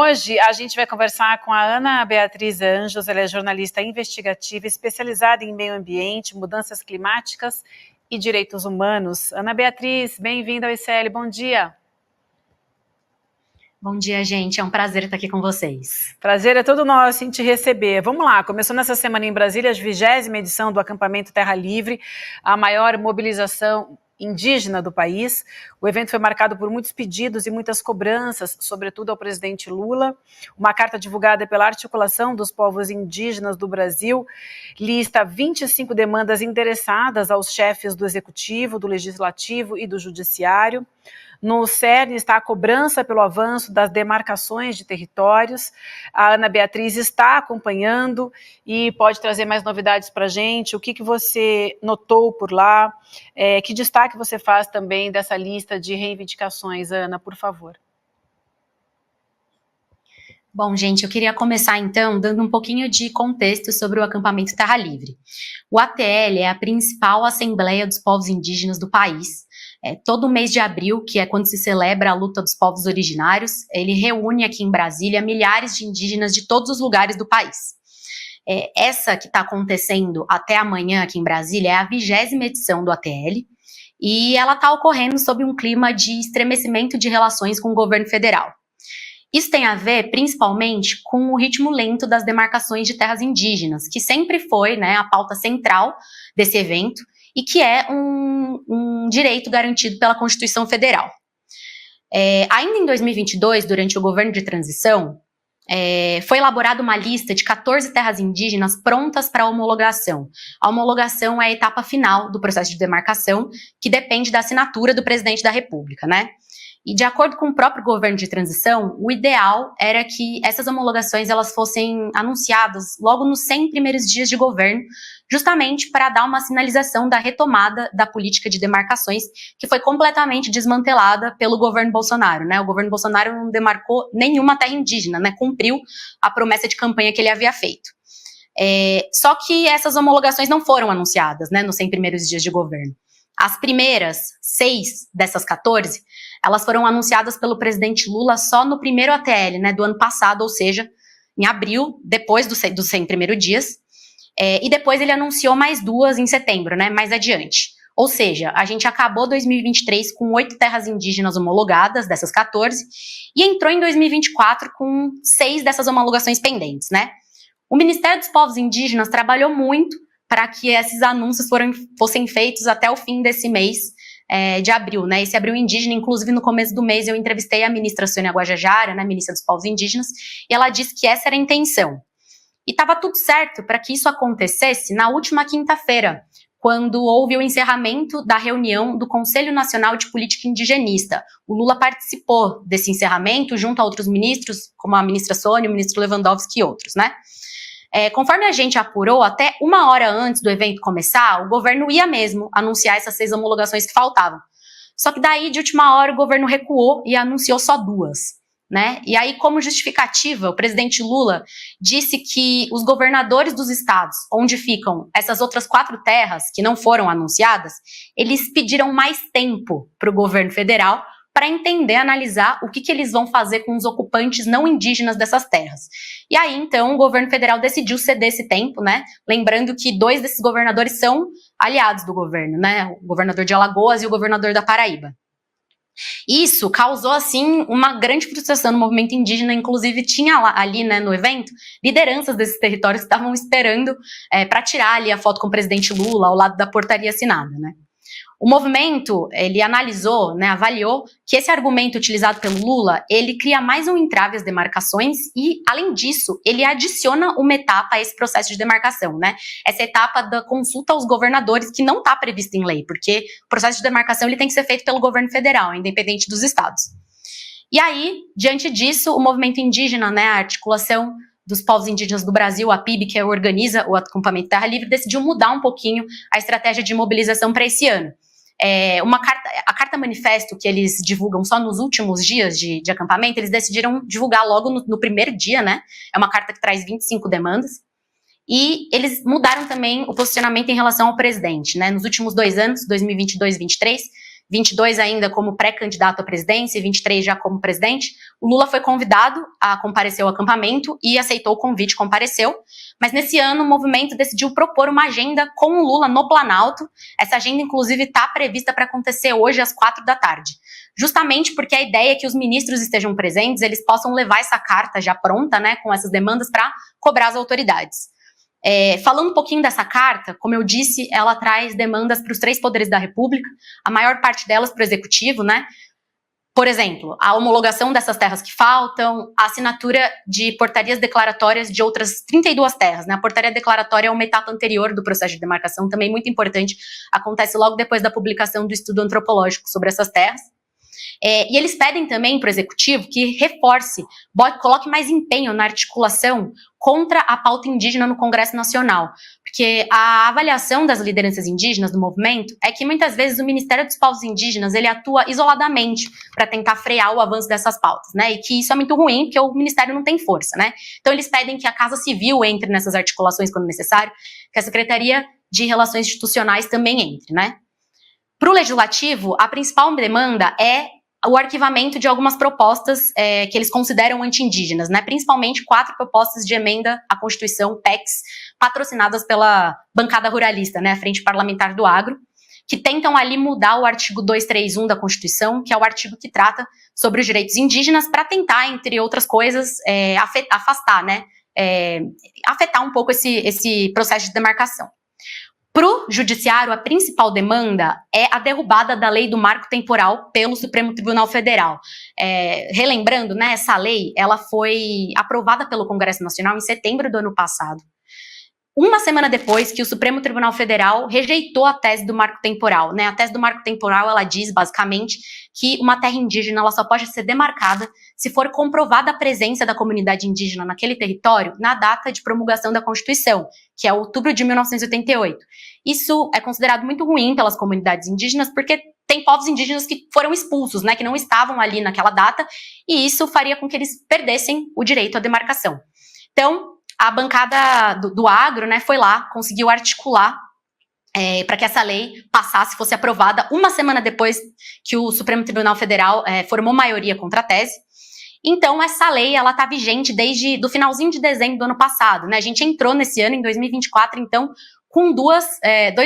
hoje a gente vai conversar com a Ana Beatriz Anjos. Ela é jornalista investigativa especializada em meio ambiente, mudanças climáticas e direitos humanos. Ana Beatriz, bem-vinda ao ICL, bom dia. Bom dia, gente, é um prazer estar aqui com vocês. Prazer é todo nosso em te receber. Vamos lá, começou nessa semana em Brasília a 20ª edição do acampamento Terra Livre, a maior mobilização indígena do país. O evento foi marcado por muitos pedidos e muitas cobranças, sobretudo ao presidente Lula. Uma carta divulgada pela Articulação dos Povos Indígenas do Brasil lista 25 demandas endereçadas aos chefes do Executivo, do Legislativo e do Judiciário. No cerne está a cobrança pelo avanço das demarcações de territórios. A Ana Beatriz está acompanhando e pode trazer mais novidades para a gente. O que você notou por lá? Que destaque você faz também dessa lista de reivindicações, Ana, por favor? Bom, gente, eu queria começar então dando um pouquinho de contexto sobre o acampamento Terra Livre. O ATL é a principal assembleia dos povos indígenas do país. Todo mês de abril, que é quando se celebra a luta dos povos originários, ele reúne aqui em Brasília milhares de indígenas de todos os lugares do país. Essa que está acontecendo até amanhã aqui em Brasília é a 20ª edição do ATL, e ela está ocorrendo sob um clima de estremecimento de relações com o governo federal. Isso tem a ver, principalmente, com o ritmo lento das demarcações de terras indígenas, que sempre foi, né, a pauta central desse evento, e que é um direito garantido pela Constituição Federal. Ainda em 2022, durante o governo de transição, foi elaborada uma lista de 14 terras indígenas prontas para homologação. A homologação é a etapa final do processo de demarcação, que depende da assinatura do presidente da República, né? E de acordo com o próprio governo de transição, o ideal era que essas homologações elas fossem anunciadas logo nos 100 primeiros dias de governo, justamente para dar uma sinalização da retomada da política de demarcações, que foi completamente desmantelada pelo governo Bolsonaro, né? O governo Bolsonaro não demarcou nenhuma terra indígena, né? Cumpriu a promessa de campanha que ele havia feito. Só que essas homologações não foram anunciadas, né, nos 100 primeiros dias de governo. As primeiras 6 dessas 14, elas foram anunciadas pelo presidente Lula só no primeiro ATL, né, do ano passado, ou seja, em abril, depois dos 100 primeiros dias, e depois ele anunciou mais 2 em setembro, né, mais adiante. Ou seja, a gente acabou 2023 com 8 terras indígenas homologadas, dessas 14, e entrou em 2024 com 6 dessas homologações pendentes, né. O Ministério dos Povos Indígenas trabalhou muito para que esses anúncios fossem feitos até o fim desse mês de abril, né? Esse abril indígena, inclusive no começo do mês eu entrevistei a ministra Sônia Guajajara, né, ministra dos Povos Indígenas, e ela disse que essa era a intenção. E estava tudo certo para que isso acontecesse na última quinta-feira, quando houve o encerramento da reunião do Conselho Nacional de Política Indigenista. O Lula participou desse encerramento junto a outros ministros, como a ministra Sônia, o ministro Lewandowski e outros, né? Conforme a gente apurou, até 1 hora antes do evento começar, o governo ia mesmo anunciar essas 6 homologações que faltavam. Só que daí, de última hora, o governo recuou e anunciou só 2, né? E aí, como justificativa, o presidente Lula disse que os governadores dos estados, onde ficam essas outras 4 terras que não foram anunciadas, eles pediram mais tempo para o governo federal para entender, analisar o que eles vão fazer com os ocupantes não indígenas dessas terras. E aí, então, o governo federal decidiu ceder esse tempo, né? Lembrando que 2 desses governadores são aliados do governo, né? O governador de Alagoas e o governador da Paraíba. Isso causou, assim, uma grande frustração no movimento indígena, inclusive tinha ali, né, no evento, lideranças desses territórios que estavam esperando para tirar ali a foto com o presidente Lula ao lado da portaria assinada, né? O movimento, ele analisou, né, avaliou que esse argumento utilizado pelo Lula, ele cria mais um entrave às demarcações e, além disso, ele adiciona uma etapa a esse processo de demarcação, né? Essa etapa da consulta aos governadores, que não está prevista em lei, porque o processo de demarcação ele tem que ser feito pelo governo federal, independente dos estados. E aí, diante disso, o movimento indígena, né, a articulação dos povos indígenas do Brasil, a PIB, que organiza o acampamento Terra Livre, decidiu mudar um pouquinho a estratégia de mobilização para esse ano. A carta manifesto que eles divulgam só nos últimos dias de acampamento, eles decidiram divulgar logo no primeiro dia, né? É uma carta que traz 25 demandas. E eles mudaram também o posicionamento em relação ao presidente, né? Nos últimos 2 anos, 2022 e 2023, 22 ainda como pré-candidato à presidência e 23 já como presidente, o Lula foi convidado a comparecer ao acampamento e aceitou o convite, compareceu. Mas nesse ano o movimento decidiu propor uma agenda com o Lula no Planalto. Essa agenda, inclusive, está prevista para acontecer hoje às 4 da tarde. Justamente porque a ideia é que os ministros estejam presentes, eles possam levar essa carta já pronta, né, com essas demandas para cobrar as autoridades. Falando um pouquinho dessa carta, como eu disse, ela traz demandas para os 3 poderes da República, a maior parte delas para o Executivo, né? Por exemplo, a homologação dessas terras que faltam, a assinatura de portarias declaratórias de outras 32 terras, né? A portaria declaratória é uma etapa anterior do processo de demarcação, também muito importante, acontece logo depois da publicação do estudo antropológico sobre essas terras. E eles pedem também para o Executivo que reforce, coloque mais empenho na articulação contra a pauta indígena no Congresso Nacional, porque a avaliação das lideranças indígenas do movimento é que muitas vezes o Ministério dos Povos Indígenas ele atua isoladamente para tentar frear o avanço dessas pautas, né? E que isso é muito ruim, porque o Ministério não tem força, né? Então eles pedem que a Casa Civil entre nessas articulações quando necessário, que a Secretaria de Relações Institucionais também entre, né? Para o Legislativo, a principal demanda é o arquivamento de algumas propostas que eles consideram anti-indígenas, né? Principalmente 4 propostas de emenda à Constituição, PECs, patrocinadas pela bancada ruralista, né? A Frente Parlamentar do Agro, que tentam ali mudar o artigo 231 da Constituição, que é o artigo que trata sobre os direitos indígenas, para tentar, entre outras coisas, afastar, né? Afetar um pouco esse processo de demarcação. Para o Judiciário, a principal demanda é a derrubada da lei do marco temporal pelo Supremo Tribunal Federal. Relembrando, né, essa lei ela foi aprovada pelo Congresso Nacional em setembro do ano passado. Uma semana depois que o Supremo Tribunal Federal rejeitou a tese do marco temporal, né? A tese do marco temporal, ela diz, basicamente, que uma terra indígena ela só pode ser demarcada se for comprovada a presença da comunidade indígena naquele território na data de promulgação da Constituição, que é outubro de 1988. Isso é considerado muito ruim pelas comunidades indígenas, porque tem povos indígenas que foram expulsos, né? Que não estavam ali naquela data, e isso faria com que eles perdessem o direito à demarcação. Então, a bancada do agro, né, foi lá, conseguiu articular para que essa lei passasse, fosse aprovada uma semana depois que o Supremo Tribunal Federal formou maioria contra a tese. Então, essa lei, ela está vigente desde do finalzinho de dezembro do ano passado, né? A gente entrou nesse ano, em 2024, então, com dois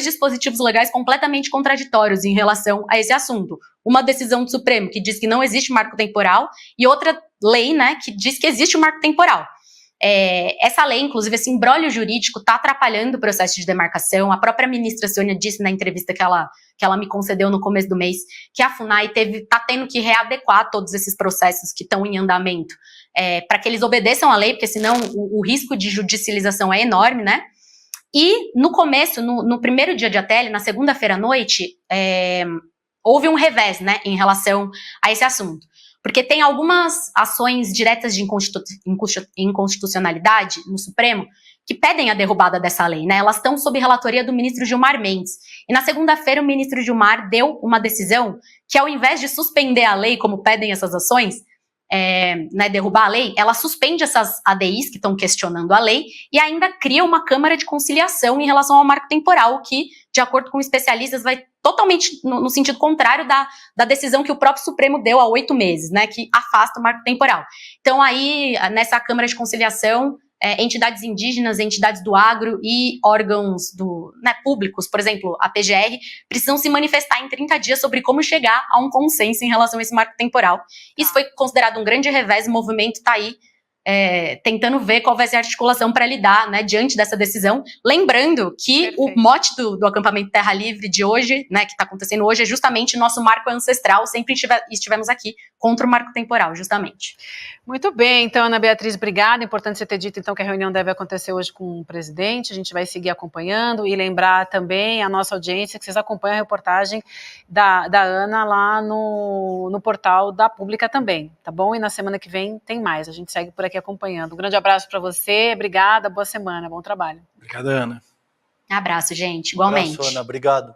dispositivos legais completamente contraditórios em relação a esse assunto. Uma decisão do Supremo que diz que não existe marco temporal e outra lei, né, que diz que existe o marco temporal. Essa lei, inclusive, esse imbróglio jurídico está atrapalhando o processo de demarcação. A própria ministra Sônia disse na entrevista que ela me concedeu no começo do mês que a FUNAI está tendo que readequar todos esses processos que estão em andamento para que eles obedeçam à lei, porque senão o risco de judicialização é enorme, né? E no começo, no primeiro dia de ATL, na segunda-feira à noite, houve um revés, né, em relação a esse assunto. Porque tem algumas ações diretas de inconstitucionalidade no Supremo que pedem a derrubada dessa lei, né? Elas estão sob relatoria do ministro Gilmar Mendes. E na segunda-feira o ministro Gilmar deu uma decisão que, ao invés de suspender a lei, como pedem essas ações, né, derrubar a lei, ela suspende essas ADIs que estão questionando a lei e ainda cria uma Câmara de Conciliação em relação ao marco temporal, que, de acordo com especialistas, vai totalmente no sentido contrário da decisão que o próprio Supremo deu há 8 meses, né, que afasta o marco temporal. Então aí, nessa Câmara de Conciliação, entidades indígenas, entidades do agro e órgãos públicos, por exemplo, a PGR, precisam se manifestar em 30 dias sobre como chegar a um consenso em relação a esse marco temporal. Isso foi considerado um grande revés, o movimento está aí tentando ver qual vai ser a articulação para lidar, né, diante dessa decisão. Lembrando que Perfeito. O mote do acampamento Terra Livre de hoje, né, que está acontecendo hoje, é justamente nosso marco ancestral, sempre estivemos aqui contra o marco temporal, justamente. Muito bem, então, Ana Beatriz, obrigada. Importante você ter dito, então, que a reunião deve acontecer hoje com o presidente. A gente vai seguir acompanhando e lembrar também a nossa audiência que vocês acompanham a reportagem da Ana lá no portal da Pública também, tá bom? E na semana que vem tem mais, a gente segue por aqui acompanhando. Um grande abraço para você, obrigada, boa semana, bom trabalho. Obrigado, Ana. Abraço, gente, igualmente. Abraço, Ana, obrigado.